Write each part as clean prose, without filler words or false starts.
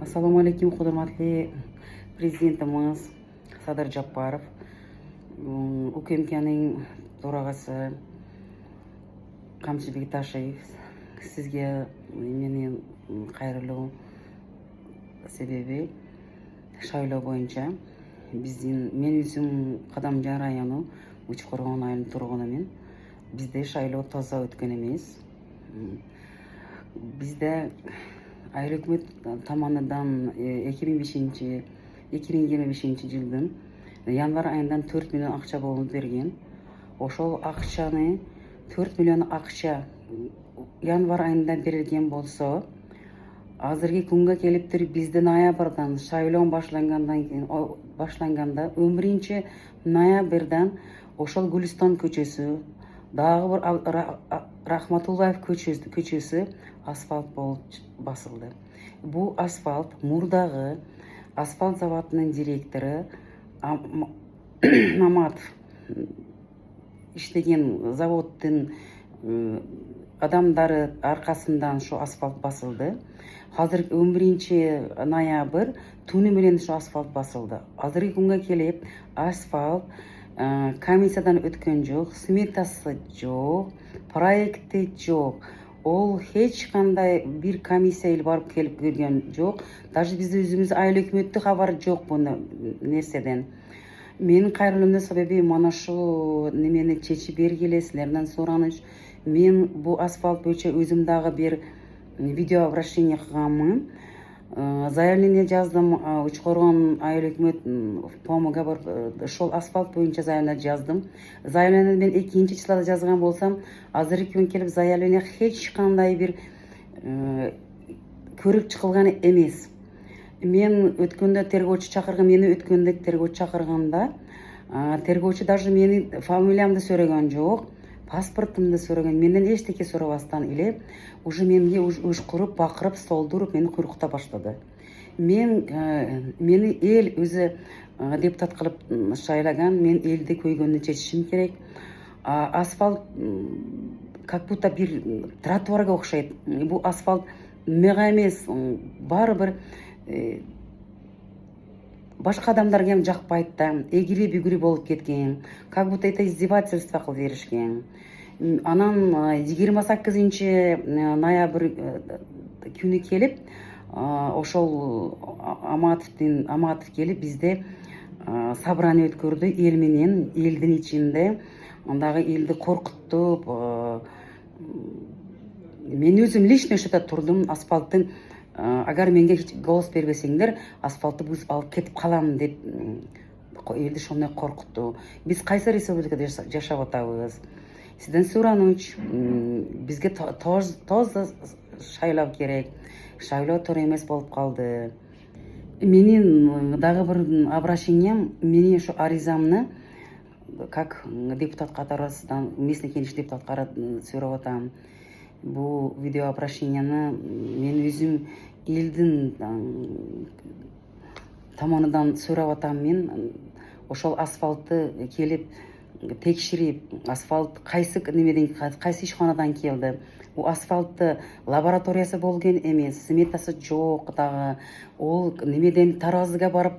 Assalomu alaykum, hurmatli prezidentimiz Sadir Japarov, UKMKning төрағасы Qamchibek Tashev, sizga mening qayrilу sebebi shaylov bo'yicha men o'zim Qadamjon rayoni Uchqo'rg'on aylanib turganiman. Bizda shaylov toza o'tgan emas. Bizda ayol hukumat tomonidan 2025-yildan yanvar oyidan 4 million ақша bo'lib bergan. O'sha ақшаны 4 million ақша yanvar oyida berilgan bo'lsa, hozirgi kunga kelib turib bizda noyabrdan shaylov boshlanganda 11-noyabrdan o'sha Guliston ko'chasi, dag'i bir Rahmatullayev ko'chasi asfalt bo'lib bosildi. Bu asfalt Murdag'i asfalt zavodining direktori Mamatov ishlagan zavoddan adamlari orqasidan shu asfalt bosildi. Hozir 11-noyabr tuni bilan shu asfalt bosildi. Hozirgi kunga kelib asfalt komissiyadan o'tgan yo'q, smetasi yo'q, proyekti yo'q. Ol hech qanday bir komissiya borib kelib ko'rgan yo'q. Даже biz o'zimiz ayol hukumatda xabari yo'q bu narsadan. Men qayrilumning sababi mana shu nimani chechib bergilasizlardan so'ranish. Men bu asfalt bo'yicha o'zimdagi bir video обращение qilganman. Заявление yazdım. Uchqo'rg'on ayol hukumat pomiga bir shol asfalt bo'yicha zaявление yazdım. Zaявление men 2-chislada yozgan bo'lsam, hozirgi kun kelib zaявление hech qanday bir ko'rib chiqilgan emas. Men o'tganda tergovchi chaqirgan, tergovchi даже meni familiyamni so'ragan yo'q, pasportimni so'ragan, mendan hech narsa so'ramasdan ilib, уже menga o'sh qurib, baqirib, soldurib meni qo'rqita boshladi. Meni el o'zi deputat qilib saylagan, men elda qo'yganni chechishim kerak. Asfalt как будто bir trotuarga o'xshaydi. Bu asfalt nimaga emas, baribir boshqa odamlarga ham yoqmaydi, egri-bugri bo'lib ketgan, как будто это издевательство qilib berishgan. Anan 28-noyabr kuni kelib, o'shol Amatov kelib bizda собрание o'tkazdi el bilan, elning ichida, undagi elni qo'rqitib, men o'zim lично o'sha yerda turdim, asfaltdan agar menga hech golос bermasanglar, asfaltni buzib olib ketib qolaman deb elni shunday qo'rqitdi. Biz qaysi respublikada yashab o'tamiz? Sizdan so'ranuch, bizga toza shaylov kerak. Shaylov to'g'ri emas bo'lib qoldi. Mening dag'i bir обращением, mening shu arizamni как депутат qatorasidan, местный kengash deputat so'rab o'taman. Bu video обращениeni men o'zim eldan tomonidan so'rab o'taman. O'sha asfaltni kelib tekshirib, asfalt qaysi ishxonadan keldi. Bu asfaltni laboratoriyasi bo'lgan emas, smetasi yo'q dag'i. Ol nimadan taroziga borib,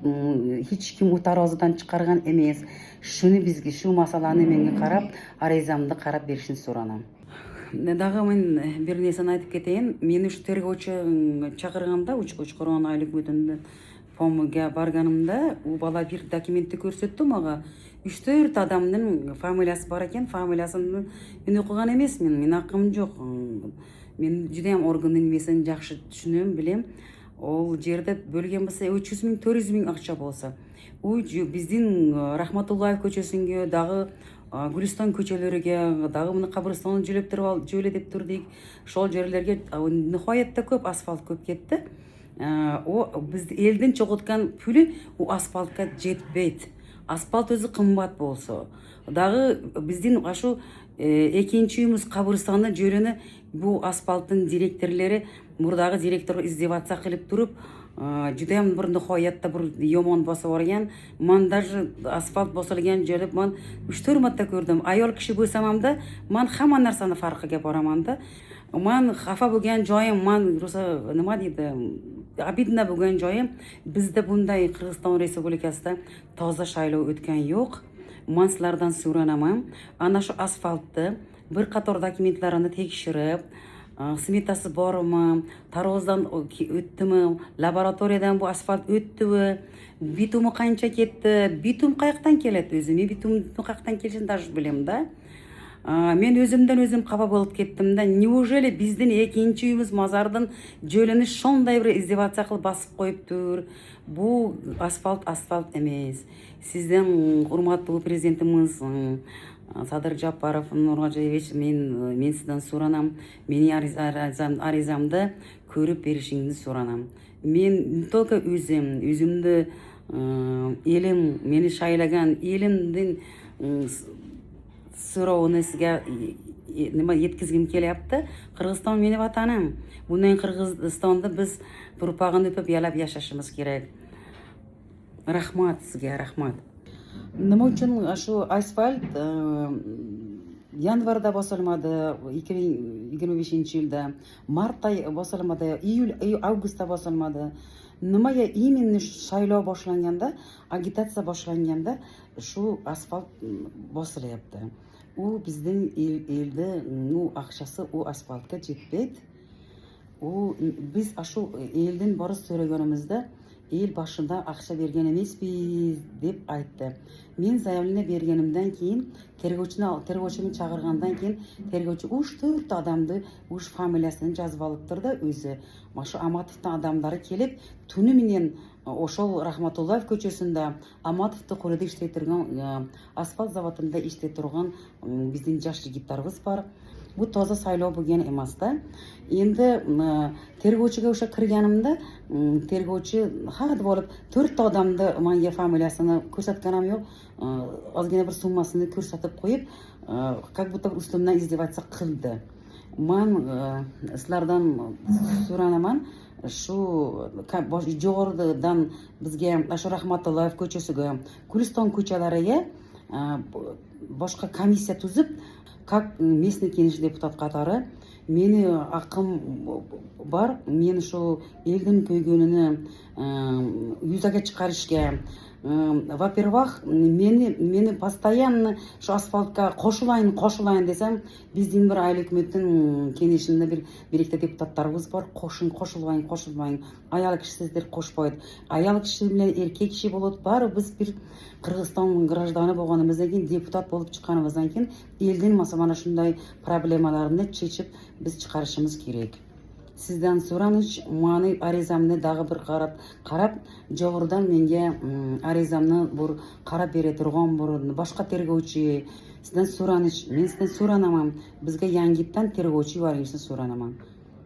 hech kim u tarozidan chiqargan emas. Shuni bizga shu masalani menga qarab, arizamni qarab berishni so'raman. Dag'i men bir narsani aytib ketayin. Meni shu tergovchi chaqirganda Uchqo'rg'on ayol hukumatining pomiga borganimda, u bola bir dokumentni ko'rsatdi menga. 3-4 odamning familiyasi bor ekan, familiyasini men o'qigan emasman, men haqqim yo'q. Men juda ham organning nimasini yaxshi tushunaman, bilim. Ol yerda bo'lgan bo'lsa 300 ming, 400 ming ақша bo'lsa, u bizning Rahmatullayev ko'chasiga, dag'i Guliston ko'chalariga, dag'i buni qabristonni jo'la deb turdik. Shol joylarga nihoyatda ko'p asfalt ko'p ketdi. O biz eldan cho'g'itgan puli u asfaltga yetmaydi. Asfalt o'zi qimmat bo'lsa, dag'i bizning shu ikkinchi uyimiz qabristonni jo'rini bu asfaltning direktorlari murdagi direktor izdevotsa qilib turib, juda ham bir nihoyatda bir yomon bosib o'rgan. Men даже asfalt bosilgan joyda men 3-4 marta ko'rdim. Ayol kishi bo'lsam hamda men hamma narsani farqiga boraman-da. man xafa bo'lgan joyim, man rosa nima deydi, обидно bo'lgan joyim, bizda bunday Qirg'iziston Respublikasida toza saylov o'tgan yo'q. Man sizlardan so'ranaman, ana shu asfaltni bir qator dokumentlarini tekshirib, smetasi bormi, tarozdan o'tdimi, laboratoriyadan bu asfalt o'tdimi, bitumi qancha ketdi, bitum qayoqdan keladi o'zi? Men bitumni qayoqdan kelishini даже bilmayman-da. Men o'zimdan o'zim xafa bo'lib ketdim-da. Неужели bizning ikkinchi uyimiz mozordan jo'lini shunday bir izdivatsiya qilib bosib qo'yib tur? Bu asfalt emas. Sizdan hurmatli prezidentimiz Sadir Japarov Nurg'ojayevich, men sizdan so'ranam, mening arizamda ko'rib berishingizni so'ranam. Men только o'zimni elim, meni saylagan elimdan so'rovini sizga nima yetkazgim kelyapti. Qirg'iziston mening vatanim. Bundan Qirg'izistonda biz turpag'ini o'pib yalab yashashimiz kerak. Rahmat sizga, rahmat. Nima uchun shu asfalt yanvarda bosilmadi, 2025-yilda, martda bosilmadi, avgustda bosilmadi? Nimaga именно saylov boshlanganda, agitatsiya boshlanganda shu asfalt bosilyapti? U bizning elda aqchasi u asfaltga jetmaydi. Biz shu eldan borib so'raganimizda el boshida aqcha bergan emasmiz deb aytdi. Men zaявление berganimdan keyin tergovchini chaqirgandan keyin tergovchi 3-4 odamni o'z familiyasini yozib olibdi-da o'zi. Mana shu Amatovdan odamlari kelib, tuni menen o'shol Rahmatullayev ko'chasida Amatovni qo'lida ishlayib turgan asfalt zavodida ishlayib turgan bizning yosh yigitlarimiz bor. Bu toza saylov bo'lgan emas-da. Endi tergovchiga o'sha kirganimda tergovchi ha deb olib 4 ta odamni menga familiyasini ko'rsatganim yo'q. Ozgina bir summasini ko'rsatib qo'yib, как будто ustimdan izdivatsiya qildi. Men sizlardan so'ranaman, shu jo'g'ridan bizga shu Rahmatullayev ko'chasiga, Guliston ko'chalariga boshqa komissiya tuzib, как местный kengash deputat qatori meni haqqim bor, meni shu eldan ko'yganini yuzaga chiqarishga, во-первых, meni постоянно shu asfaltga qo'shilayin desam, bizning bir ayol hukumatning kengashida bir ikkita deputatlarimiz bor, qo'shilmang, ayol kishisizdek qo'shmaydi. Ayol kishi bilan erkak kishi bo'lib, bari biz bir Qirg'iziston grajdani bo'lganimizdan keyin, deputat bo'lib chiqqanimizdan keyin eldan mana shunday problemalarni chechib biz chiqarishimiz kerak. Sizdan so'ranish, meni arizamni dag'i bir qarab, jo'g'ridan menga arizamni bir qarab bera turgan bir boshqa tergovchi sizdan so'ranish, men sizdan so'ranaman, bizga yangitdan tergovchi yuborishni so'ranaman.